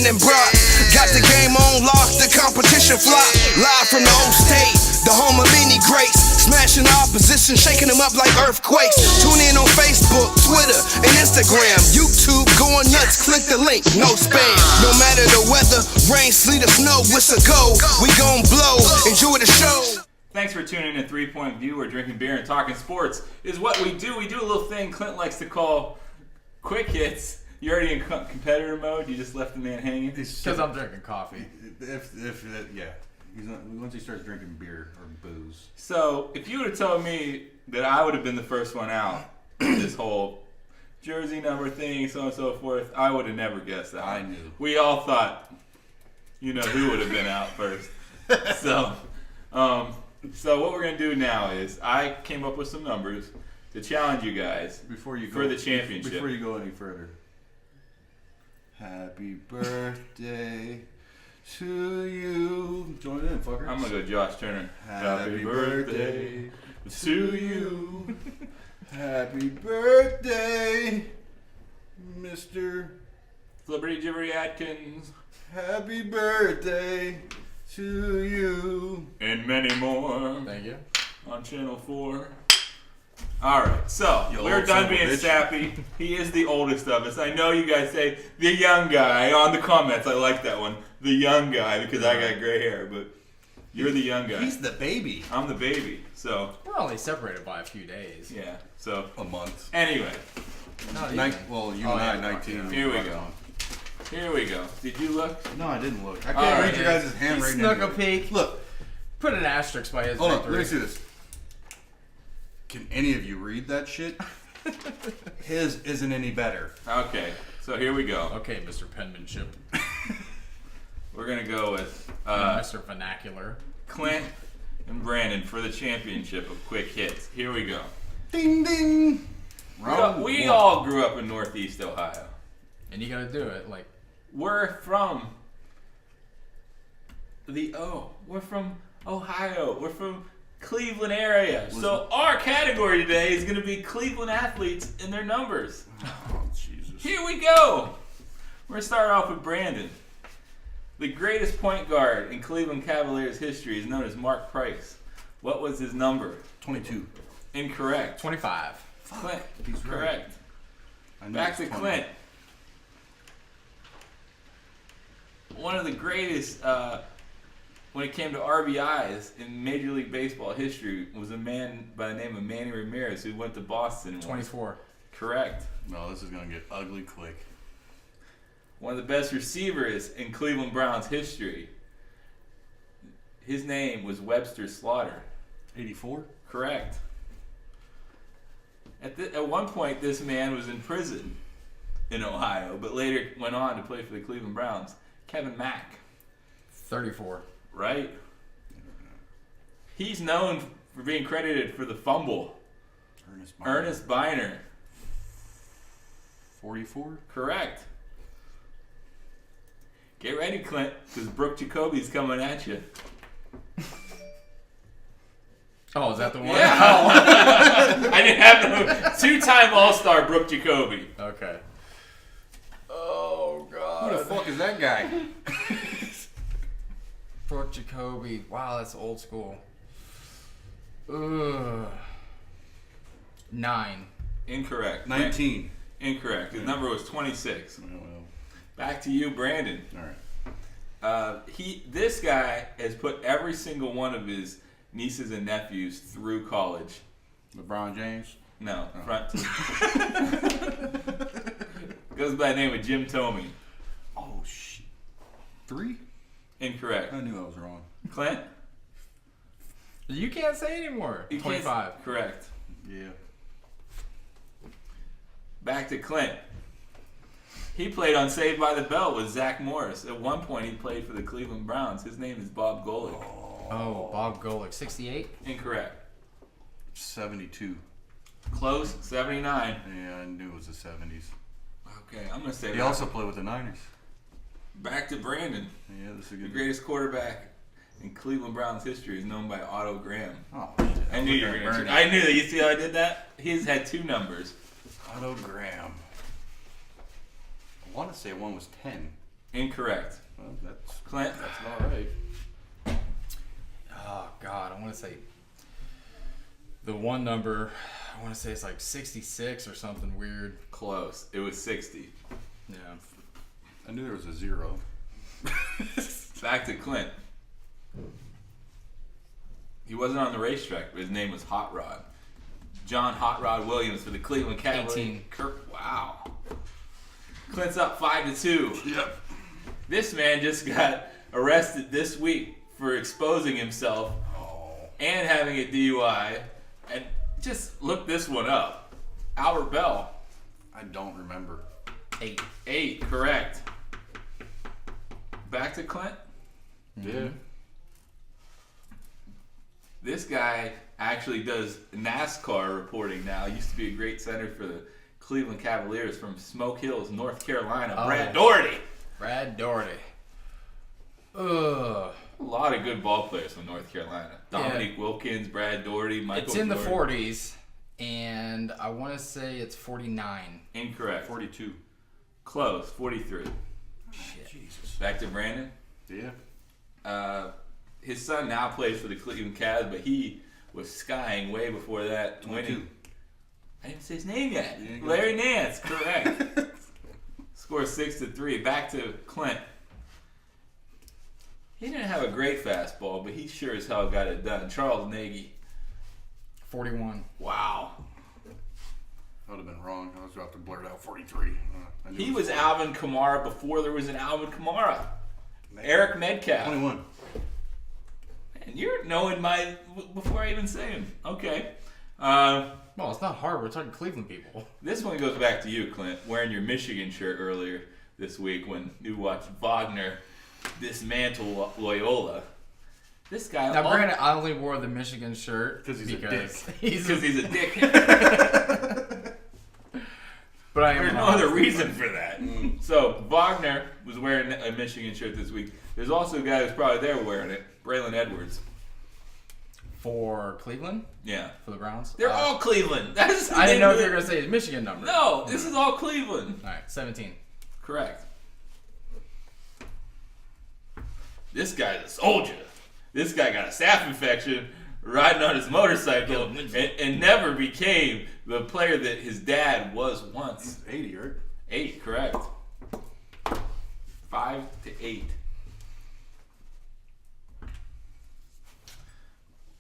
and Brock. Got the game on lock, the competition flop. Live from the old state, the home of many greats. Smashing opposition, shaking them up like earthquakes. Tune in on Facebook, Twitter, and Instagram. YouTube, going nuts, click the link, no spam. No matter the weather, rain, sleet, or snow, it's a go. We gon' blow, enjoy the show. Thanks for tuning in to 3 Point View, where drinking beer and talking sports is what we do. We do a little thing Clint likes to call quick hits. You already in competitor mode? You just left the man hanging? Because I'm drinking coffee. Yeah. Once he starts drinking beer or booze. So, if you would have told me that I would have been the first one out this whole jersey number thing, so on and so forth, I would have never guessed that. I knew. We all thought, who would have been out first. So what we're going to do now is I came up with some numbers to challenge you guys for the championship. Before you go any further. Happy birthday to you. Join in, fucker. I'm going to go Josh Turner. Happy birthday to you. Happy birthday, Mr. Liberty Jibbery Atkins. Happy birthday to you. And many more. Thank you. On Channel 4. Alright, so we're done being sappy. He is the oldest of us. I know you guys say the young guy on the comments. I like that one. The young guy, because I got gray hair, but you're the young guy. He's the baby. I'm the baby. So We're only separated by a few days. yeah. So A month. anyway, Not You even. and I, yeah, 19. here we go. Here we go. Did you look? No, I didn't look. I can't All read right. your guys' He handwriting. snuck a anyway. peek. Look, Put an asterisk by his hold on. victory. Let me see this. Can any of you read that shit? His isn't any better. Okay. So here we go. Okay, Mr. Penmanship. We're gonna go with Mr. Vernacular. Clint and Brandon for the championship of quick hits. Here we go. Ding ding. We all grew up in Northeast Ohio. And you gotta do it. Like, We're from we're from Ohio. We're from Cleveland area. So our category today is going to be Cleveland athletes and their numbers. Oh, Jesus. Here we go. We're going to start off with Brandon. The greatest point guard in Cleveland Cavaliers history is known as Mark Price. What was his number? 22. Incorrect. 25. Clint. He's right. Correct. I knew Back it to was 20. Clint. One of the greatest, when it came to RBIs in Major League Baseball history, was a man by the name of Manny Ramirez who went to Boston. 24. Correct. No, this is going to get ugly quick. One of the best receivers in Cleveland Browns history. His name was Webster Slaughter. 84? Correct. At one point, this man was in prison in Ohio, but later went on to play for the Cleveland Browns. Kevin Mack. 34. Right? He's known for being credited for the fumble. Ernest Biner. 44? Correct. Get ready, Clint, because Brooke Jacoby's coming at you. Oh, is that the one? Yeah. I didn't have no two-time All-Star Brooke Jacoby. Okay. Oh, God. Who the fuck is that guy? Brooke Jacoby. Wow, that's old school. Ugh. 9. Incorrect. 19. Incorrect. His number was 26. Well, Back to you, Brandon. all right. This guy has put every single one of his nieces and nephews through college. LeBron James? No, front. Goes by the name of Jim Thome. Oh, shit. 3? Incorrect. I knew I was wrong. Clint? You can't say anymore. You can't- 25. Correct. Yeah. Back to Clint. He played on Saved by the Bell with Zach Morris. At one point, he played for the Cleveland Browns. His name is Bob Golick. Oh, Bob Golick. 68? Incorrect. 72. Close. 79. Yeah, I knew it was the 70s. Okay, I'm going to say He that. also played with the Niners. Back to Brandon. Yeah, this is a The good. greatest quarterback in Cleveland Browns history is known by Otto Graham. Oh, shit. I knew you were going to. I knew that. You see how I did that? He's had 2 numbers. Otto Graham. I want to say one was 10. Incorrect. Well, that's Clint? not right. Oh God, I want to say the one number. I want to say it's like 66 or something weird. Close. It was 60. Yeah. I knew there was a 0. Back to Clint. He wasn't on the racetrack, but his name was Hot Rod. John Hot Rod Williams for the Cleveland Cavaliers. 18. Wow. Clint's up 5-2. Yep. This man just got arrested this week for exposing himself and having a DUI. And just look this one up. Albert Bell. I don't remember. 8. 8, correct. Back to Clint. Yeah. This guy actually does NASCAR reporting now. Used to be a great center for the Cleveland Cavaliers from Smoke Hills, North Carolina. Oh. Brad Daugherty. Brad Daugherty. Ugh. A lot of good ball players from North Carolina. Dominique Wilkins, Brad Daugherty, Michael It's in the Jordan. 40s, and I want to say it's 49. Incorrect. 42. Close. 43. Shit. Jesus. Back to Brandon. Yeah. His son now plays for the Cleveland Cavs, but he was skying way before that. 22. Winning. I didn't say his name yet. You didn't go- Larry Nance. Correct. Score 6-3. Back to Clint. He didn't have a great fastball, but he sure as hell got it done. Charles Nagy. 41. Wow. I would have been wrong. I was about to blurt out 43. I knew He it was 40. Alvin Kamara before there was an Alvin Kamara. Eric Metcalf. 21. And you're knowing before I even say him. Okay. Well, it's not hard. We're talking Cleveland people. This one goes back to you, Clint, wearing your Michigan shirt earlier this week when you watched Wagner dismantle Loyola. This guy... Now, granted, I only wore the Michigan shirt 'Cause he's a dick. Because he's a dick. But I am There's no not. other reason for that. So, Wagner was wearing a Michigan shirt this week. There's also a guy who's probably there wearing it. Braylon Edwards. For Cleveland? Yeah. For the Browns? They're all Cleveland. That's the I didn't name know of if you were it. going to say his Michigan number. No, this is all Cleveland. All right, 17. Correct. This guy's a soldier. This guy got a staph infection riding on his motorcycle and never became the player that his dad was once. 80, right? 8, correct. 5-8.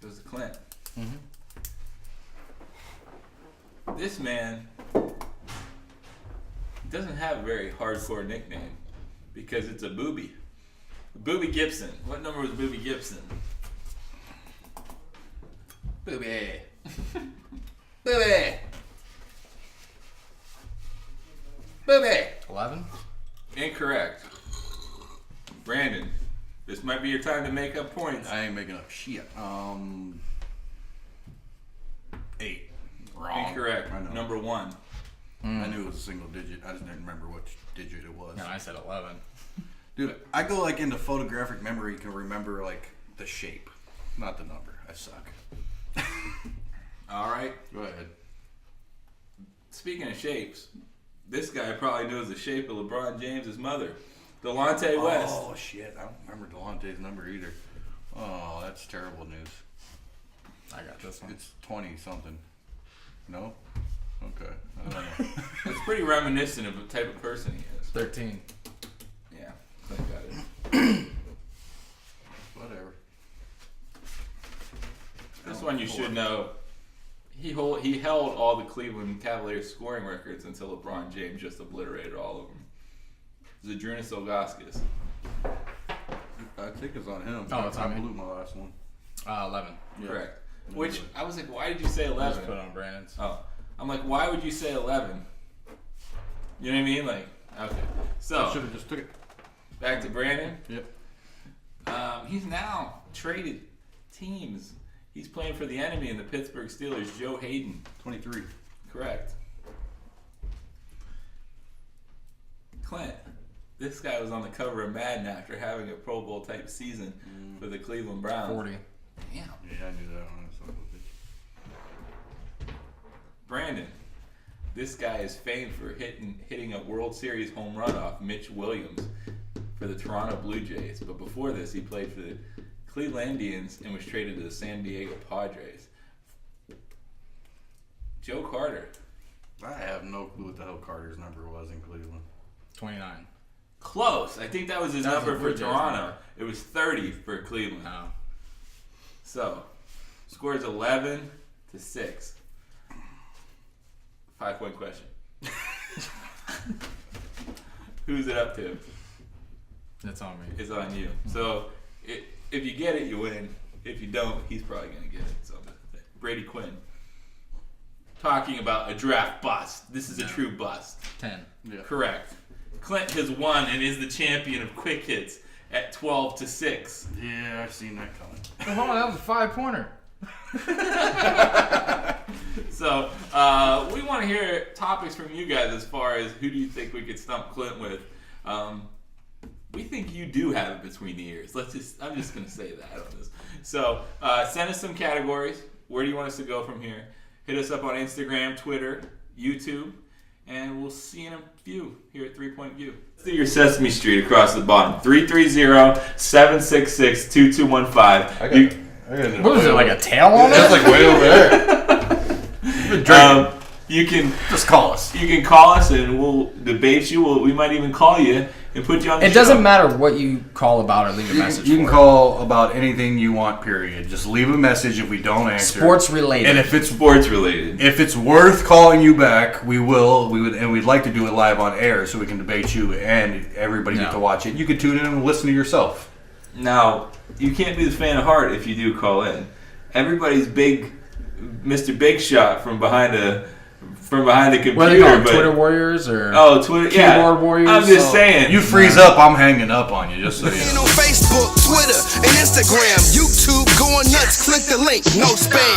Goes to Clint. This man doesn't have a very hardcore nickname because it's a booby. Booby Gibson. What number was Booby Gibson? Booby. Booby. Booby. 11? Incorrect. Brandon, this might be your time to make up points. I ain't making up shit. 8. Wrong. Incorrect. I know. Number 1. I knew it was a single digit. I just didn't remember which digit it was. No, I said 11. Dude, I go like into photographic memory. You can remember like the shape, not the number. I suck. All right. Go ahead. Speaking of shapes, this guy probably knows the shape of LeBron James' mother, Delonte West. Oh shit! I don't remember Delonte's number either. Oh, that's terrible news. I got this one. It's 20 something. No? Okay. I don't know. It's pretty reminiscent of the type of person he is. 13. Yeah, I got it. Whatever. This one you should know. He held all the Cleveland Cavaliers scoring records until LeBron James just obliterated all of them. Zydrunas Ilgauskas. I think it's on him. Oh, it's on I me. blew my last one. 11. Yeah. Correct. No Which way. I was like, why did you say Just 11? put on Brandon's. Oh, I'm like, why would you say 11? You know what I mean? Like, okay. I So should have just took it. back to Brandon. Yep. He's now traded teams. He's playing for the enemy in the Pittsburgh Steelers, Joe Hayden. 23. Correct. Clint. This guy was on the cover of Madden after having a Pro Bowl type season for the Cleveland Browns. 40. Damn. Yeah, I knew that one. Son of a bitch. Brandon. This guy is famed for hitting a World Series home run off Mitch Williams. for the Toronto Blue Jays, but before this, he played for the Cleveland Indians and was traded to the San Diego Padres. Joe Carter. I have no clue what the hell Carter's number was in Cleveland. 29. Close. I think that was his That was number the for Blue Jays Toronto. number. It was 30 for Cleveland. No. So, score is 11-6. 5-point question. Who's it up to? That's on me. It's on you. So, if you get it, you win. If you don't, he's probably going to get it. So, Brady Quinn. Talking about a draft bust. This is a true bust. 10. Yeah. Correct. Clint has won and is the champion of quick hits at 12-6. Yeah, I've seen that coming. Oh, that was a 5-pointer. So, we want to hear topics from you guys as far as who do you think we could stump Clint with. We think you do have it between the ears. I'm just going to say that on this. So, send us some categories. Where do you want us to go from here? Hit us up on Instagram, Twitter, YouTube, and we'll see you in a few here at 3 Point View. Let's do your Sesame Street across the bottom. 330-766-2215. What was it, like a tail on it? That's like way over there. You can Just call us. You can call us and we'll debate you. We might even call you and put you on the show. It doesn't matter what you call about or leave a message You can for. call about anything you want, period. Just leave a message if we don't answer. Sports related. And if it's Sports related. If it's worth calling you back, we will. And we'd like to do it live on air so we can debate you and everybody get to watch it. You can tune in and listen to yourself. Now, you can't be the fan of heart if you do call in. Everybody's big, Mr. Big Shot from behind the computer. What are they called? Twitter warriors or Twitter, keyboard warriors? I'm just saying. You freeze up, I'm hanging up on you, just so you know. On Facebook, Twitter, and Instagram, YouTube, going nuts. Click the link, no spam.